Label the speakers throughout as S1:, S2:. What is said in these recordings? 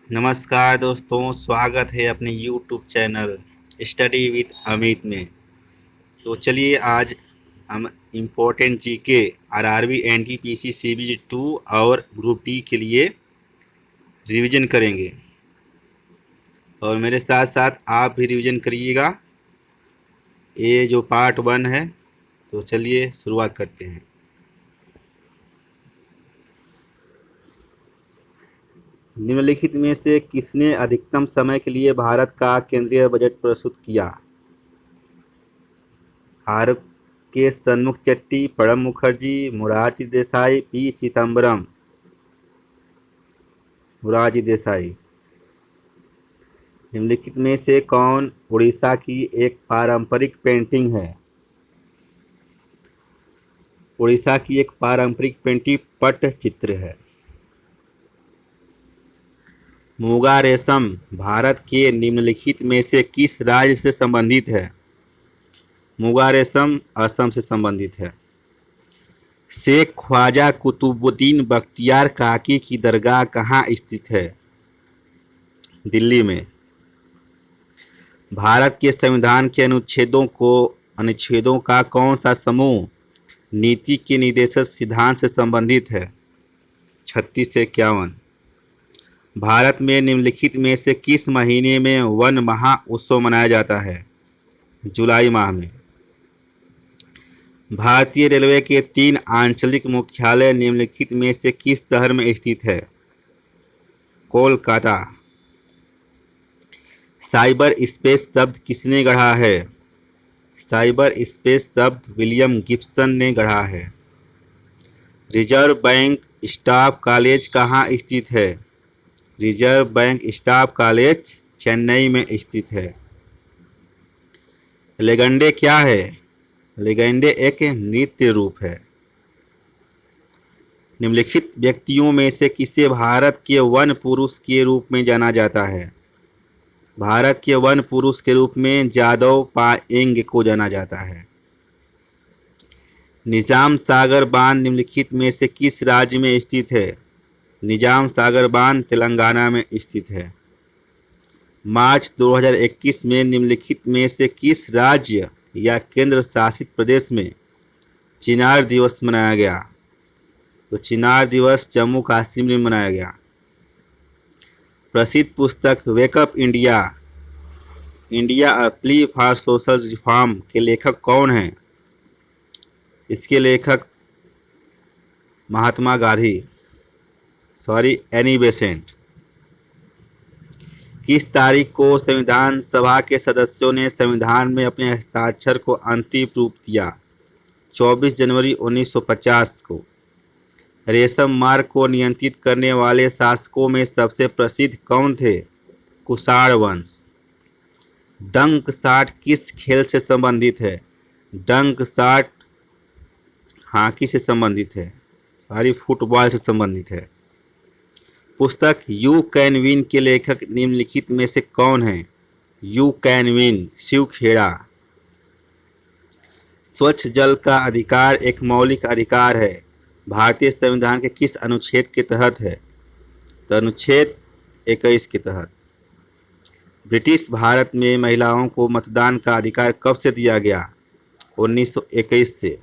S1: नमस्कार दोस्तों, स्वागत है अपने YouTube channel study with Amit में। तो चलिए आज हम important GK RRB NTPC CBG 2 और ग्रुप डी के लिए रिवीजन करेंगे और मेरे साथ साथ आप भी रिवीजन करिएगा। ये जो पार्ट 1 है, तो चलिए शुरुआत करते हैं। निम्नलिखित में से किसने अधिकतम समय के लिए भारत का केंद्रीय बजट प्रस्तुत किया? आर के षण्मुखचेट्टी, प्रणब मुखर्जी, मोरारजी देसाई, पी चिदम्बरम। मोरारजी देसाई। निम्नलिखित में से कौन उड़ीसा की एक पारंपरिक पेंटिंग है? उड़ीसा की एक पारंपरिक पेंटिंग पट्टचित्र है। मूगा रेशम भारत के निम्नलिखित में से किस राज्य से संबंधित है? मूगा रेशम असम से संबंधित है। शेख ख्वाजा कुतुबुद्दीन बख्तियार काकी की दरगाह कहाँ स्थित है? दिल्ली में। भारत के संविधान के अनुच्छेदों का कौन सा समूह नीति के निर्देशक सिद्धांत से संबंधित है? 36 से 51। भारत में निम्नलिखित में से किस महीने में वन महोत्सव मनाया जाता है? जुलाई माह में। भारतीय रेलवे के 3 आंचलिक मुख्यालय निम्नलिखित में से किस शहर में स्थित है? कोलकाता। साइबर स्पेस शब्द किसने गढ़ा है? साइबर स्पेस शब्द विलियम गिब्सन ने गढ़ा है। रिजर्व बैंक स्टाफ कॉलेज कहाँ स्थित है? Reserve bank staff college Chennai में स्थित है। लेगंडे क्या है? लेगंडे एक नृत्य रूप है। निम्नलिखित व्यक्तियों में से किसे भारत के वन पुरुष के रूप में जाना जाता है? भारत के वन पुरुष के रूप में जादव पायेंग को जाना जाता है। निजाम सागर बांध निम्नलिखित में से किस राज्य में स्थित है? निजाम सागर बांध तेलंगाना में स्थित है। मार्च 2021 में निम्नलिखित में से किस राज्य या केंद्र शासित प्रदेश में चिनार दिवस मनाया गया? तो चिनार दिवस जम्मू कश्मीर में मनाया गया। प्रसिद्ध पुस्तक wake up India, India a plea for social reform के लेखक कौन हैं? इसके लेखक महात्मा गांधी, एनी बेसेंट। किस तारीख को संविधान सभा के सदस्यों ने संविधान में अपने हस्ताक्षर को अंतिम रूप दिया? 24 जनवरी 1950 को। रेशम मार्ग को नियंत्रित करने वाले शासकों में सबसे प्रसिद्ध कौन थे? कुषाण वंश। डंक साट किस खेल से संबंधित है? डंक साट हॉकी से संबंधित है, फुटबॉल से संबंधित है। पुस्तक यू कैन विन के लेखक निम्नलिखित में से कौन है? You can win, Shiv Khera. स्वच्छ जल का अधिकार एक मौलिक अधिकार है, भारतीय संविधान के किस अनुच्छेद के तहत है? तो अनुच्छेद 21 के तहत। ब्रिटिश भारत में महिलाओं को मतदान का अधिकार कब से दिया गया? 1921 से।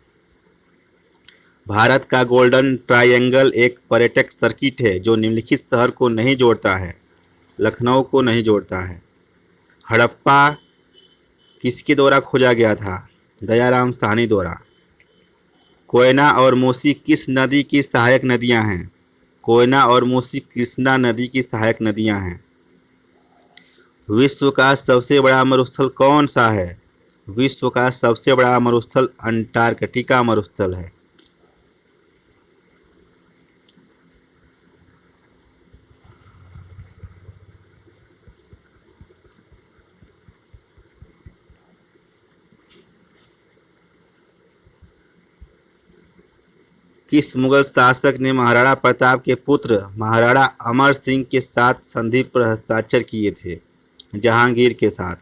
S1: भारत का गोल्डन ट्रायंगल एक पर्यटक सर्किट है जो निम्नलिखित शहर को नहीं जोड़ता है? लखनऊ को नहीं जोड़ता है। हड़प्पा किसके द्वारा खोजा गया था? दयाराम साहनी द्वारा। कोयना और मूसी किस नदी की सहायक नदियां हैं? कोयना और मूसी कृष्णा नदी की सहायक नदियां हैं। विश्व का सबसे बड़ा मरुस्थल कौन सा है? विश्व का सबसे बड़ा मरुस्थल अंटार्कटिका मरुस्थल है। किस मुगल शासक ने महाराणा प्रताप के पुत्र महाराणा अमर सिंह के साथ संधि पर हस्ताक्षर किए थे? जहांगीर के साथ।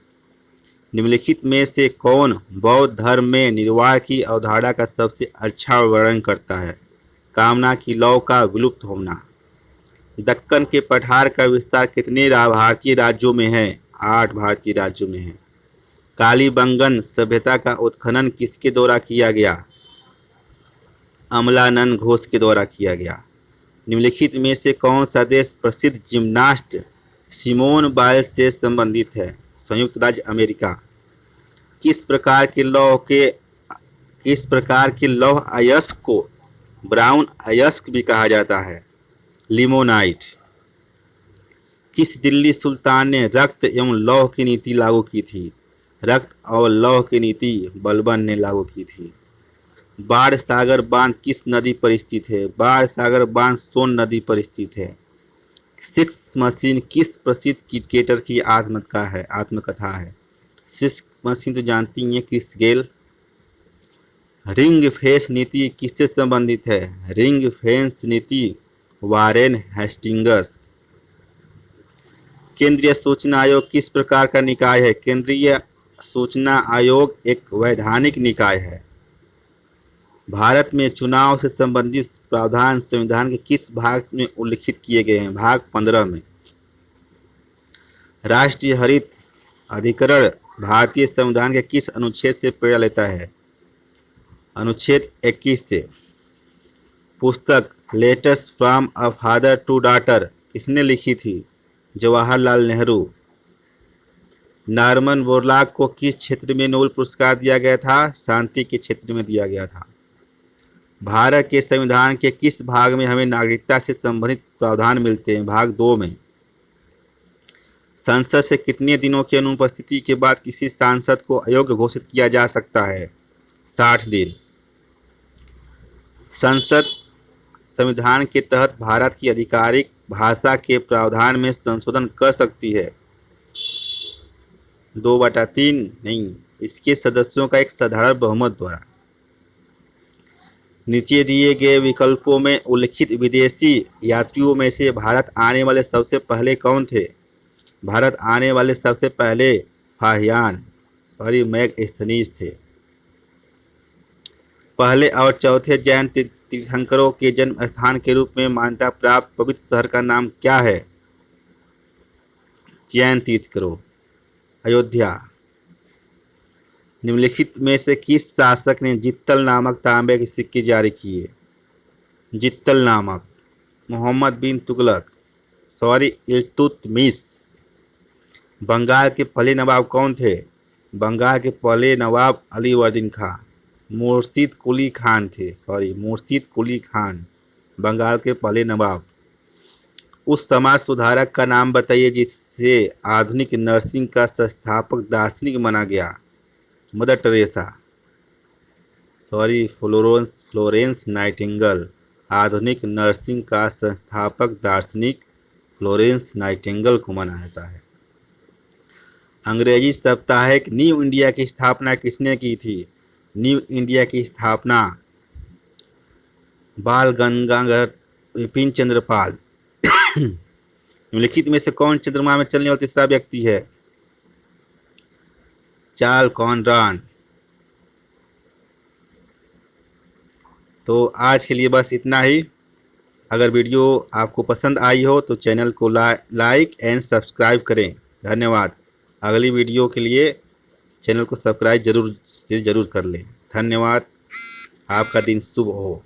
S1: निम्नलिखित में से कौन बौद्ध धर्म में निर्वाण की अवधारणा का सबसे अच्छा वर्णन करता है? कामना की लौ का विलुप्त होना। दक्कन के पठार का विस्तार कितने भारतीय राज्यों में है? 8 भारतीय राज्यों में है। कालीबंगन सभ्यता का उत्खनन किसके द्वारा किया गया? अमलानंद घोष के द्वारा किया गया। निम्नलिखित में से कौन सा देश प्रसिद्ध जिम्नास्ट सिमोन बाइल्स से संबंधित है? संयुक्त राज्य अमेरिका। किस प्रकार के लौह अयस्क को ब्राउन अयस्क भी कहा जाता है? लिमोनाइट। किस दिल्ली सुल्तान ने रक्त एवं लौह की नीति लागू की थी? रक्त और लौह की नीति बलबन ने लागू की थी। बाढ़ सागर बांध किस नदी पर स्थित है? बाढ़ सागर बांध सोन नदी पर स्थित है। सिक्स मशीन किस प्रसिद्ध क्रिकेटर की आत्मकथा है? सिक्स मशीन तो जानती हैं, क्रिस गेल। रिंग फेंस नीति किससे संबंधित है? रिंग फेंस नीति वारेन हेस्टिंग्स। केंद्रीय सूचना आयोग किस प्रकार का निकाय है? केंद्रीय सूचना आयोग एक वैधानिक निकाय है। भारत में चुनाव से संबंधित प्रावधान संविधान के किस भाग में उल्लिखित किए गए हैं? भाग 15 में। राष्ट्रीय हरित अधिकरण भारतीय संविधान के किस अनुच्छेद से प्रेरणा लेता है? अनुच्छेद 21 से। पुस्तक letters from a father to daughter किसने लिखी थी? जवाहरलाल नेहरू। नॉर्मन बोरलॉग को किस क्षेत्र में नोबेल पुरस्कार दिया गया था? शांति के क्षेत्र में दिया गया था। भारत के संविधान के किस भाग में हमें नागरिकता से संबंधित प्रावधान मिलते हैं? भाग 2 में। संसद से कितने दिनों की अनुपस्थिति के बाद किसी सांसद को अयोग्य घोषित किया जा सकता है? 60 दिन। संसद संविधान के तहत भारत की आधिकारिक भाषा के प्रावधान में संशोधन कर सकती है? 2/3 नहीं, इसके सदस्यों का एक साधारण बहुमत द्वारा। नीचे दिए गए विकल्पों में उल्लिखित विदेशी यात्रियों में से भारत आने वाले सबसे पहले कौन थे? भारत आने वाले सबसे पहले मैगस्थनीज थे। पहले और चौथे जैन तीर्थंकरों के जन्म स्थान के रूप में मान्यता प्राप्त पवित्र शहर का नाम क्या है? जैन तीर्थंकरों। अयोध्या। निम्नलिखित में से किस शासक ने जित्तल नामक तांबे के सिक्के जारी किए? जित्तल नामक। मोहम्मद बिन तुगलक। इल्तुतमिश। बंगाल के पहले नवाब कौन थे? बंगाल के पहले नवाब अलीवर्दीन खां। मुर्शिद कुली खान थे। मुर्शिद कुली खान बंगाल के पहले नवाब। उस समाज सुधारक का नाम बताइए जिसे आधुनिक नर्सिंग का संस्थापक दार्शनिक माना गया? Mother Teresa. Florence Nightingale. आधुनिक नर्सिंग का संस्थापक दार्शनिक फ्लोरेंस नाइटिंगेल को माना जाता है। अंग्रेजी साप्ताहिक न्यू इंडिया की स्थापना किसने की थी? न्यू इंडिया की स्थापना बाल गंगाधर विपिन चंद्र पाल। निम्नलिखित में से कौन चंद्रमा में चलने वाला तीसरा व्यक्ति है? Charles Conrad. तो आज के लिए बस इतना ही। अगर वीडियो आपको पसंद आई हो तो चैनल को लाइक एंड सब्सक्राइब करें। धन्यवाद। अगली वीडियो के लिए चैनल को सब्सक्राइब जरूर कर लें। धन्यवाद। आपका दिन शुभ हो।